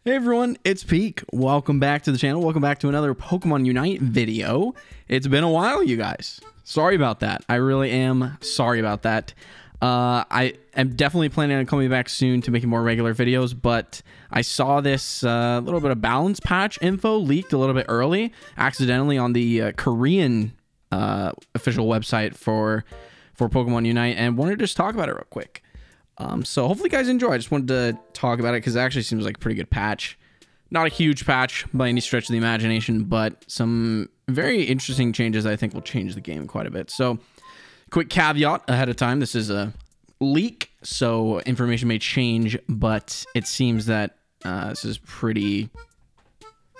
Hey everyone, it's Peek. Welcome back to the channel. Welcome back to another Pokemon Unite video. It's been a while, you guys. Sorry about that. I really am sorry about that. I am definitely planning on coming back soon to making more regular videos, but I saw this little bit of balance patch info leaked a little bit early, accidentally on the Korean official website for Pokemon Unite, and wanted to just talk about it real quick. So hopefully you guys enjoy. I just wanted to talk about it because it actually seems like a pretty good patch. Not a huge patch by any stretch of the imagination, but some very interesting changes I think will change the game quite a bit. So quick caveat ahead of time, this is a leak, so information may change, but it seems that this is pretty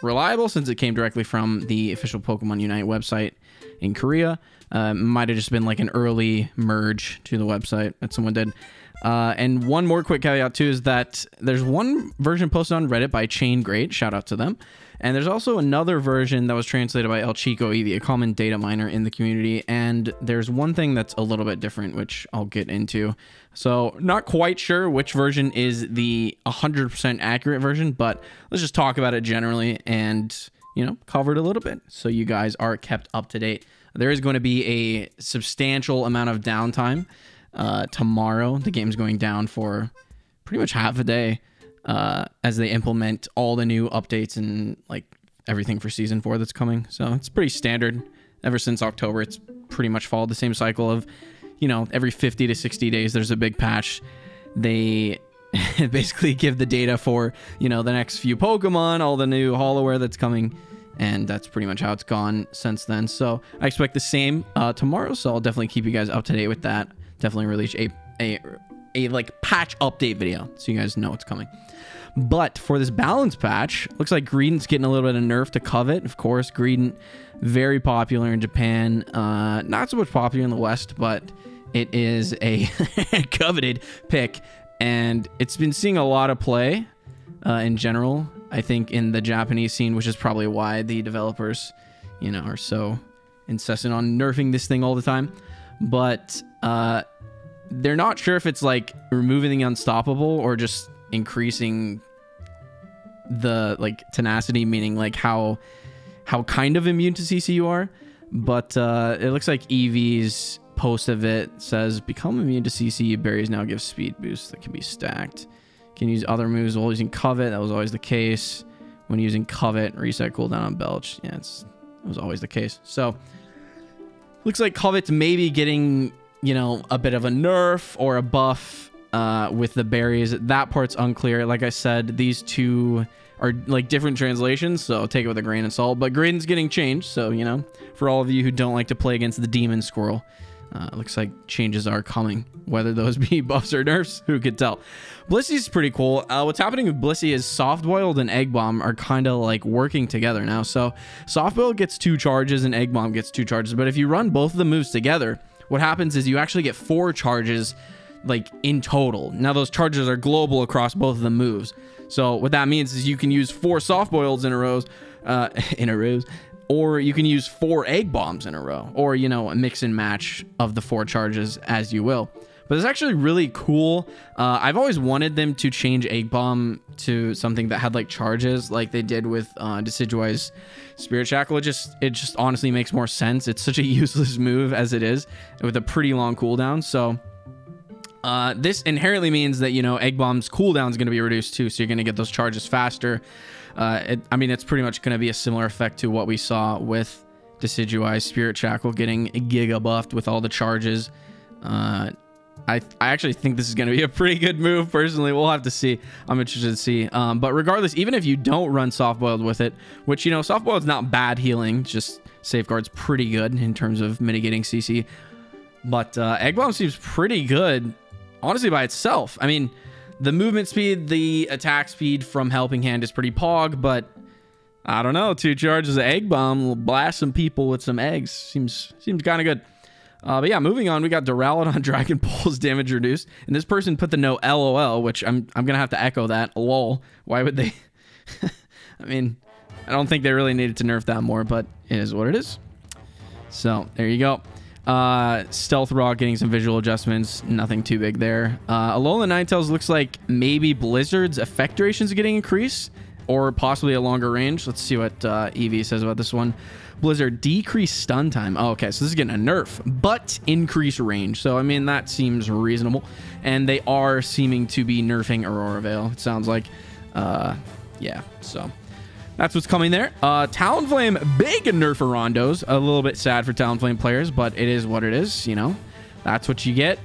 reliable since it came directly from the official Pokemon Unite website in Korea. Might have just been like an early merge to the website that someone did. And one more quick caveat too is that there's one version posted on Reddit by Chain Great, shout out to them, and there's also another version that was translated by El Chico Eevee, a common data miner in the community, and there's one thing that's a little bit different, which I'll get into. So not quite sure which version is the 100% accurate version, but let's just talk about it generally and, you know, cover it a little bit so you guys are kept up to date. There is going to be a substantial amount of downtime tomorrow. The game's going down for pretty much half a day as they implement all the new updates and like everything for season 4 that's coming. So it's pretty standard. Ever since October, it's pretty much followed the same cycle of, you know, every 50 to 60 days there's a big patch. They basically give the data for, you know, the next few Pokemon, all the new holoware that's coming, and that's pretty much how it's gone since then. So I expect the same tomorrow, so I'll definitely keep you guys up to date with that. Definitely release a like patch update video so you guys know what's coming. But for this balance patch, looks like Greedent's getting a little bit of nerf to Covet. Of course, Greedent, very popular in Japan, not so much popular in the West, but it is a coveted pick, and it's been seeing a lot of play in general, I think, in the Japanese scene, which is probably why the developers, you know, are so insistent on nerfing this thing all the time. But they're not sure if it's like removing the unstoppable or just increasing the like tenacity, meaning like how kind of immune to CC you are. But it looks like Eevee's post of it says become immune to CC. Berries now give speed boosts that can be stacked. Can use other moves while using Covet. That was always the case. When using Covet, reset cooldown on Belch. Yeah, it was always the case. So looks like Covet's maybe getting, you know, a bit of a nerf or a buff with the berries. That part's unclear. Like I said, these two are like different translations, so take it with a grain of salt. But Greedent's getting changed, so, you know, for all of you who don't like to play against the Demon Squirrel, looks like changes are coming. Whether those be buffs or nerfs, who could tell? Blissey's pretty cool. What's happening with Blissey is Soft Boiled and Egg Bomb are kind of like working together now. So Soft Boiled gets 2 charges and Egg Bomb gets 2 charges. But if you run both of the moves together, what happens is you actually get 4 charges like in total. Now those charges are global across both of the moves. So what that means is you can use 4 Soft Boileds in a row, or you can use 4 Egg Bombs in a row, or, you know, a mix and match of the 4 charges as you will. But it's actually really cool. I've always wanted them to change Egg Bomb to something that had like charges like they did with Decidueye's Spirit Shackle. It just honestly makes more sense. It's such a useless move as it is with a pretty long cooldown. So this inherently means that, you know, Egg Bomb's cooldown is going to be reduced too. So you're going to get those charges faster. I mean, it's pretty much going to be a similar effect to what we saw with Decidueye's Spirit Shackle getting giga buffed with all the charges. I actually think this is going to be a pretty good move, personally. We'll have to see. I'm interested to see. But regardless, even if you don't run Soft Boiled with it, which, you know, Soft Boiled's not bad healing, just Safeguard's pretty good in terms of mitigating CC. But Egg Bomb seems pretty good, honestly, by itself. I mean, the movement speed, the attack speed from Helping Hand is pretty pog, but I don't know. 2 charges of Egg Bomb will blast some people with some eggs. Seems kind of good. But yeah, moving on, we got Duraludon Dragon Pulse damage reduced, and this person put the note LOL, which I'm gonna have to echo that. Lol. Why would they? I mean, I don't think they really needed to nerf that more, but it is what it is. So there you go. Stealth Rock getting some visual adjustments, nothing too big there. Alolan Ninetales looks like maybe Blizzard's effect durations are getting increased. or possibly a longer range. Let's see what EV says about this one. Blizzard, decreased stun time. Oh, okay, so this is getting a nerf, but increased range. So, I mean, that seems reasonable. And they are seeming to be nerfing Aurora Veil, it sounds like. Yeah, so that's what's coming there. Talonflame, big nerf for Rondos. A little bit sad for Talonflame players, but it is what it is, you know. That's what you get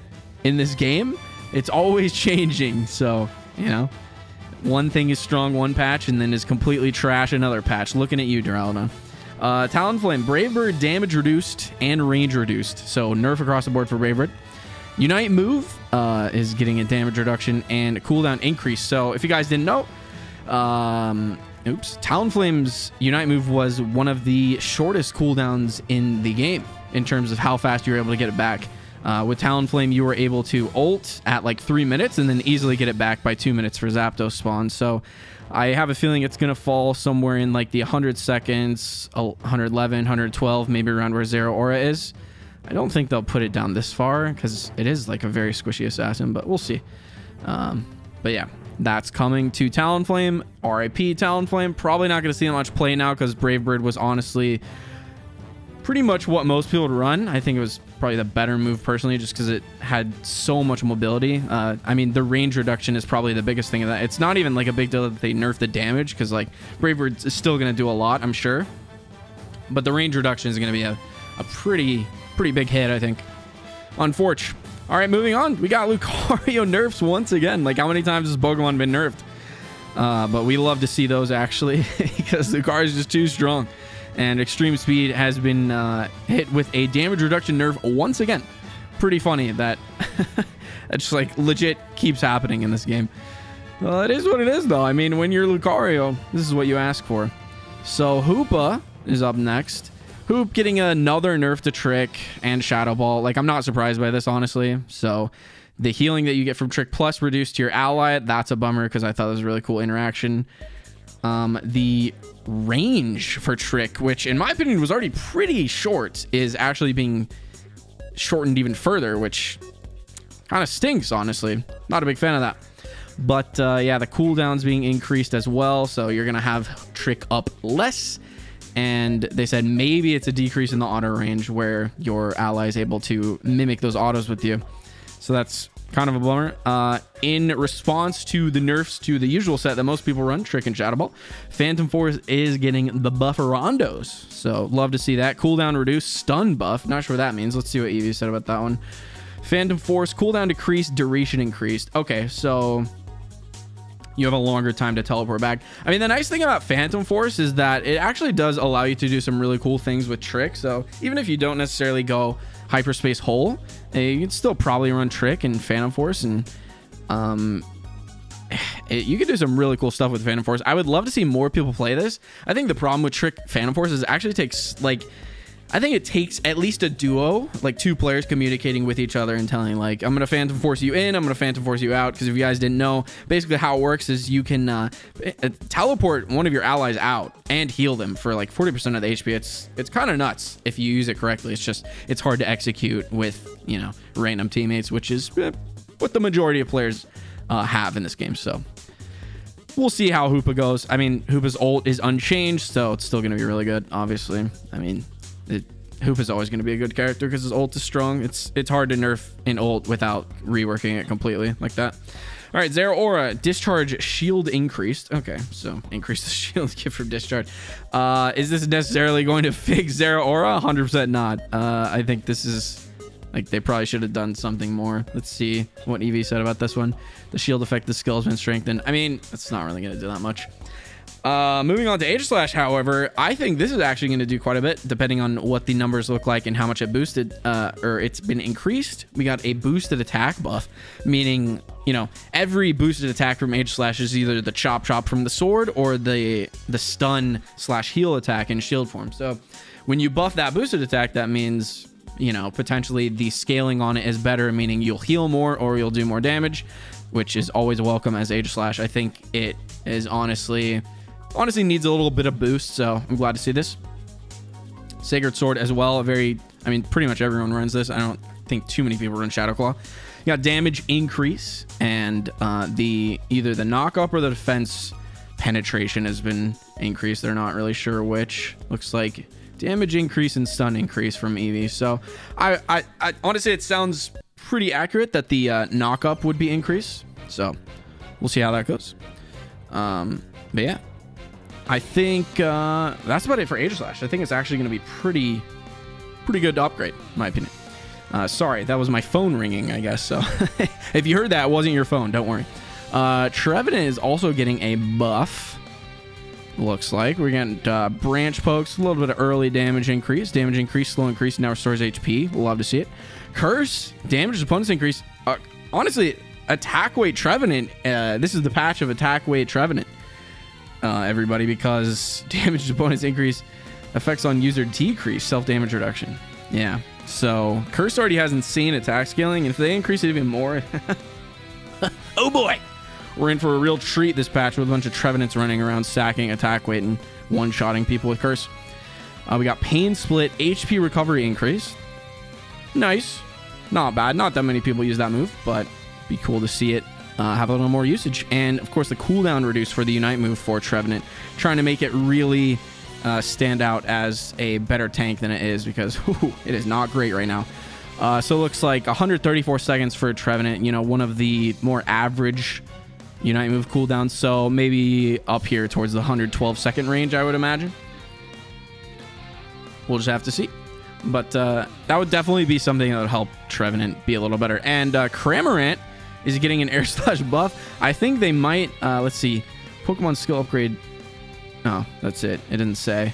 in this game. It's always changing, so, you know. One thing is strong one patch and then is completely trash another patch. Looking at you, Duraludon. Talonflame, Brave Bird, damage reduced and range reduced. So nerf across the board for Brave Bird. Unite move is getting a damage reduction and cooldown increase. So if you guys didn't know, Talonflame's Unite move was one of the shortest cooldowns in the game in terms of how fast you were able to get it back. With Talonflame, you were able to ult at like 3 minutes and then easily get it back by 2 minutes for Zapdos spawn. So I have a feeling it's going to fall somewhere in like the 100 seconds, 111, 112, maybe around where Zero Aura is. I don't think they'll put it down this far because it is like a very squishy assassin, but we'll see. But yeah, that's coming to Talonflame. RIP Talonflame. Probably not going to see much play now because Brave Bird was honestly pretty much what most people would run. I think it was probably the better move personally just because it had so much mobility. I mean, the range reduction is probably the biggest thing of that. It's not even like a big deal that they nerf the damage because like Brave Bird is still going to do a lot, I'm sure. But the range reduction is going to be a pretty big hit, I think. Unfortunate. All right, moving on. We got Lucario nerfs once again. Like, how many times has Pokemon been nerfed? But we love to see those, actually, because Lucario is just too strong. And Extreme Speed has been hit with a damage reduction nerf once again. Pretty funny that it just, like, legit keeps happening in this game. Well, it is what it is, though. I mean, when you're Lucario, this is what you ask for. So, Hoopa is up next. Hoop getting another nerf to Trick and Shadow Ball. Like, I'm not surprised by this, honestly. So the healing that you get from Trick Plus reduced to your ally, that's a bummer because I thought it was a really cool interaction. The range for Trick, which in my opinion was already pretty short, is actually being shortened even further, which kind of stinks, honestly. Not a big fan of that. But yeah, the cooldown's being increased as well. So you're going to have Trick up less. And they said maybe it's a decrease in the auto range where your ally is able to mimic those autos with you. So that's kind of a bummer. In response to the nerfs to the usual set that most people run, Trick and Shadow Ball, Phantom Force is getting the buff Rondos. So love to see that. Cooldown reduced, stun buff. Not sure what that means. Let's see what Eevee said about that one. Phantom Force, cooldown decreased, duration increased. Okay, so you have a longer time to teleport back. I mean, the nice thing about Phantom Force is that it actually does allow you to do some really cool things with Trick. So even if you don't necessarily go Hyperspace Hole, you can still probably run Trick and Phantom Force, and you could do some really cool stuff with Phantom Force. I would love to see more people play this. I think the problem with Trick Phantom Force is it actually takes like, I think it takes at least a duo, like 2 players communicating with each other and telling, like, I'm going to Phantom Force you in, I'm going to Phantom Force you out. Because if you guys didn't know, basically how it works is you can teleport one of your allies out and heal them for like 40% of the HP. It's kind of nuts if you use it correctly. It's just, it's hard to execute with, you know, random teammates, which is what the majority of players have in this game. So we'll see how Hoopa goes. I mean, Hoopa's ult is unchanged, so it's still going to be really good, obviously. I mean, Hoop is always going to be a good character because his ult is strong. It's hard to nerf an ult without reworking it completely like that. All right, Zero Aura, discharge shield increased. Okay, so increase the shield gift from discharge. Is this necessarily going to fix Zero Aura? 100% not. I think this is, like, they probably should have done something more. Let's see what Eevee said about this one. The shield effect, the skill has been strengthened. I mean, it's not really going to do that much. Moving on to Aegislash, however, I think this is actually going to do quite a bit depending on what the numbers look like and how much it boosted, or it's been increased. We got a boosted attack buff, meaning, you know, every boosted attack from Aegislash is either the chop from the sword or the stun / heal attack in shield form. So when you buff that boosted attack, that means, you know, potentially the scaling on it is better, meaning you'll heal more or you'll do more damage, which is always welcome as Aegislash. I think it is honestly needs a little bit of boost, so I'm glad to see this. Sacred Sword as well, I mean, pretty much everyone runs this. I don't think too many people run Shadow Claw. You got damage increase and either the knock up or the defense penetration has been increased. They're not really sure which. Looks like damage increase and stun increase from Eevee. So I honestly, it sounds pretty accurate that the knock up would be increased. So we'll see how that goes. But yeah, I think that's about it for Aegislash. I think it's actually going to be pretty good to upgrade, in my opinion. Sorry, that was my phone ringing, I guess. So if you heard that, it wasn't your phone. Don't worry. Trevenant is also getting a buff. Looks like we're getting branch pokes, a little bit of early damage increase, slow increase, now restores HP. We'll love to see it. Curse, damage opponents increase. Honestly, attack weight Trevenant. This is the patch of attack weight Trevenant, everybody, because damage opponents increase, effects on user decrease, self damage reduction. Yeah. So Curse already has insane attack scaling, and if they increase it even more, oh boy, we're in for a real treat this patch with a bunch of Trevenants running around stacking attack weight and one-shotting people with Curse. We got Pain Split, HP recovery increase. Nice. Not bad. Not that many people use that move, but be cool to see it have a little more usage. And of course, the cooldown reduced for the Unite move for Trevenant, trying to make it really stand out as a better tank than it is, because it is not great right now. So it looks like 134 seconds for Trevenant, you know, one of the more average Unite move cooldowns. So maybe up here towards the 112 second range, I would imagine. We'll just have to see. But that would definitely be something that would help Trevenant be a little better. And Cramorant is getting an Air Slash buff. I think they might, let's see, Pokemon skill upgrade. Oh, that's it. It didn't say.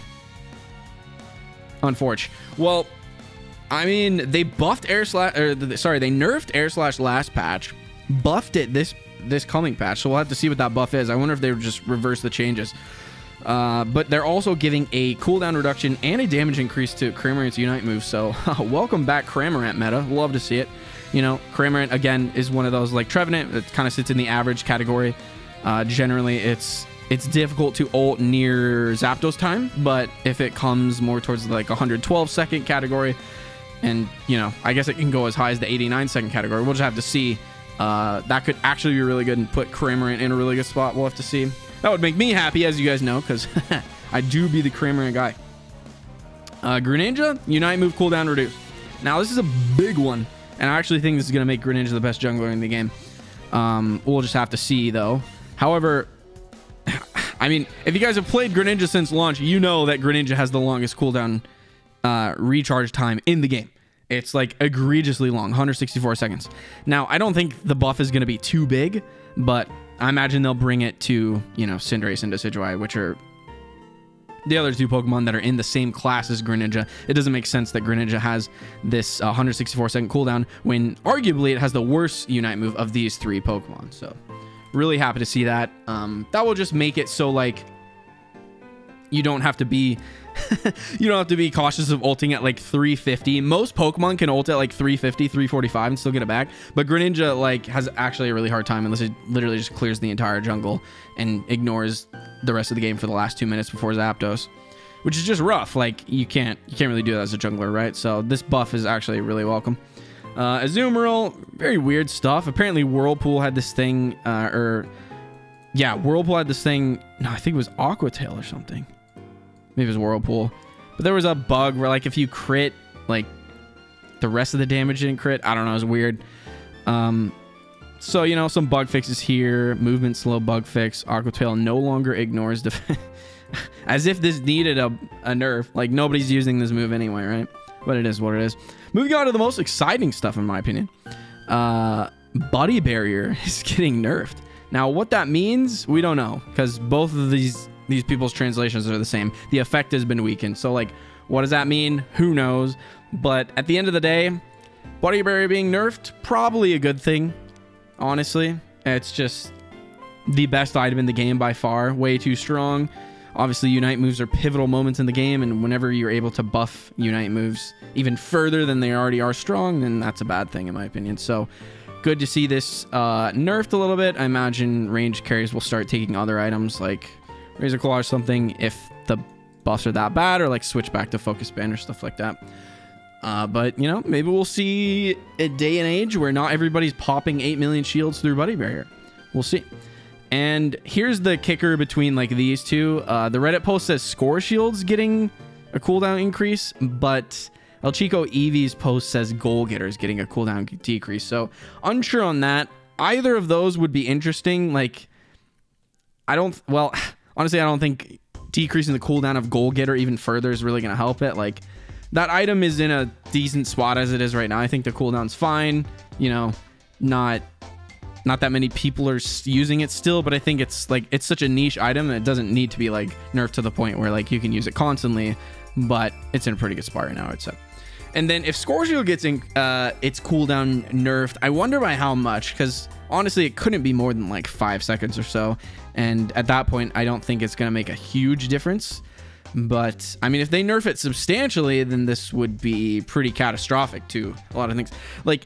Unfortunate. Well, I mean, they buffed Air Slash, or sorry, they nerfed Air Slash last patch, buffed it this coming patch. So we'll have to see what that buff is. I wonder if they would just reverse the changes. But they're also giving a cooldown reduction and a damage increase to Cramorant's Unite move. So welcome back, Cramorant meta. Love to see it. You know, Cramorant, again, is one of those like Trevenant that kind of sits in the average category. Generally, it's difficult to ult near Zapdos time, but if it comes more towards like 112 second category, and you know, I guess it can go as high as the 89 second category. We'll just have to see. That could actually be really good and put Cramorant in a really good spot. We'll have to see. That would make me happy, as you guys know, because I do be the Cramorant guy. Greninja, Unite move cooldown reduced. Now this is a big one, and I actually think this is going to make Greninja the best jungler in the game. We'll just have to see, though. However, I mean, if you guys have played Greninja since launch, you know that Greninja has the longest cooldown recharge time in the game. It's like egregiously long, 164 seconds. Now, I don't think the buff is going to be too big, but I imagine they'll bring it to, you know, Cinderace and Decidueye, which are the other two Pokemon that are in the same class as Greninja. It doesn't make sense that Greninja has this 164 second cooldown when arguably it has the worst Unite move of these three Pokemon. So really happy to see that. That will just make it so like you don't have to be cautious of ulting at like 350. Most Pokemon can ult at like 350, 345 and still get it back. But Greninja like has actually a really hard time unless it literally just clears the entire jungle and ignores the rest of the game for the last 2 minutes before Zapdos, which is just rough. Like you can't really do that as a jungler, right? So this buff is actually really welcome. Azumarill, very weird stuff. Apparently Whirlpool had this thing, Whirlpool had this thing. No, I think it was Aqua Tail or something. Maybe it was Whirlpool. But there was a bug where, like, if you crit, like, the rest of the damage didn't crit. I don't know. It was weird. So, you know, some bug fixes here. Movement slow bug fix. Aqua Tail no longer ignores defense. As if this needed a nerf. Like, nobody's using this move anyway, right? But it is what it is. Moving on to the most exciting stuff, in my opinion. Body Barrier is getting nerfed. Now, what that means, we don't know. Because both of these people's translations are the same. The effect has been weakened. So, like, what does that mean? Who knows? But at the end of the day, Body Barrier being nerfed, probably a good thing. Honestly, it's just the best item in the game by far. Way too strong. Obviously, Unite moves are pivotal moments in the game, and whenever you're able to buff Unite moves even further than they already are strong, then that's a bad thing in my opinion. So, good to see this nerfed a little bit. I imagine range carries will start taking other items like Razor Claw or something if the buffs are that bad, or like switch back to Focus Band or stuff like that. But, you know, maybe we'll see a day and age where not everybody's popping 8 million shields through Body Barrier. We'll see. And here's the kicker between like these two. The Reddit post says Score Shield's getting a cooldown increase, but El Chico Eevee's post says Goal Getter's getting a cooldown decrease. So unsure on that. Either of those would be interesting. Like, well, honestly, I don't think decreasing the cooldown of Goal Getter even further is really going to help it. Like, that item is in a decent spot as it is right now. I think the cooldown's fine. You know, not that many people are using it still, but I think it's like, it's such a niche item that it doesn't need to be like nerfed to the point where like you can use it constantly, but it's in a pretty good spot right now, I'd say. And then if Score Shield gets its cooldown nerfed, I wonder by how much, because honestly, it couldn't be more than like 5 seconds or so. And at that point, I don't think it's going to make a huge difference. But I mean, if they nerf it substantially, then this would be pretty catastrophic to a lot of things. Like,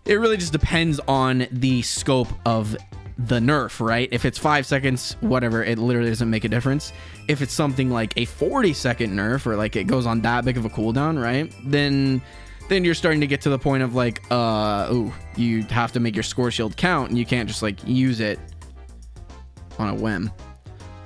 it really just depends on the scope of the nerf, right? If it's 5 seconds, whatever, it literally doesn't make a difference. If it's something like a 40-second nerf, or like it goes on that big of a cooldown, right? Then you're starting to get to the point of like, ooh, you have to make your Score Shield count, and you can't just like use it on a whim.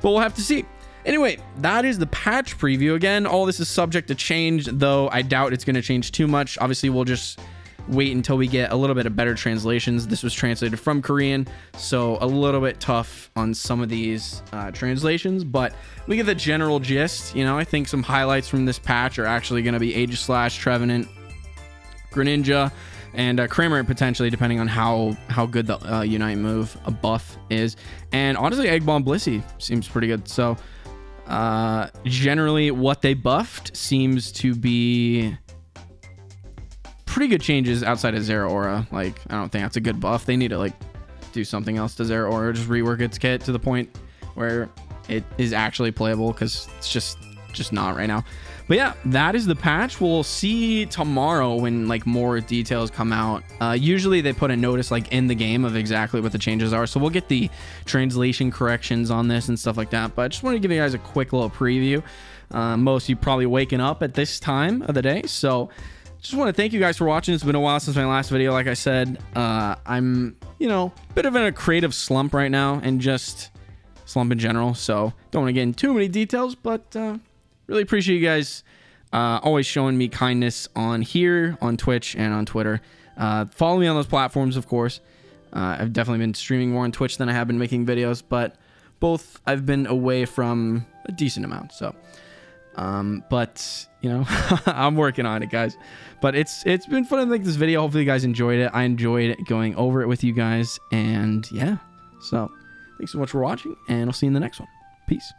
But we'll have to see. Anyway, that is the patch preview. Again, all this is subject to change, though I doubt it's going to change too much. Obviously, we'll just wait until we get a little bit of better translations. This was translated from Korean, so a little bit tough on some of these translations, but we get the general gist. You know, I think some highlights from this patch are actually going to be Aegislash, Trevenant, Greninja, and Cramorant potentially, depending on how good the Unite move buff is. And honestly, Egg Bomb Blissey seems pretty good. So generally what they buffed seems to be pretty good changes outside of Zeraora. Like, I don't think that's a good buff. They need to like do something else to Zeraora, just rework its kit to the point where it is actually playable, because it's just not right now. But yeah, that is the patch. We'll see tomorrow when like more details come out. Usually they put a notice like in the game of exactly what the changes are, so we'll get the translation corrections on this and stuff like that. But I just want to give you guys a quick little preview. Most of you probably waking up at this time of the day, so just want to thank you guys for watching. It's been a while since my last video. Like I said, I'm, you know, a bit of in a creative slump right now, and just slump in general, so don't want to get into too many details, but really appreciate you guys always showing me kindness on here, on Twitch, and on Twitter. Follow me on those platforms, of course. I've definitely been streaming more on Twitch than I have been making videos, but both I've been away from a decent amount, so but you know, I'm working on it, guys. But it's been fun to make this video. Hopefully you guys enjoyed it. I enjoyed going over it with you guys, and yeah, so thanks so much for watching, and I'll see you in the next one. Peace.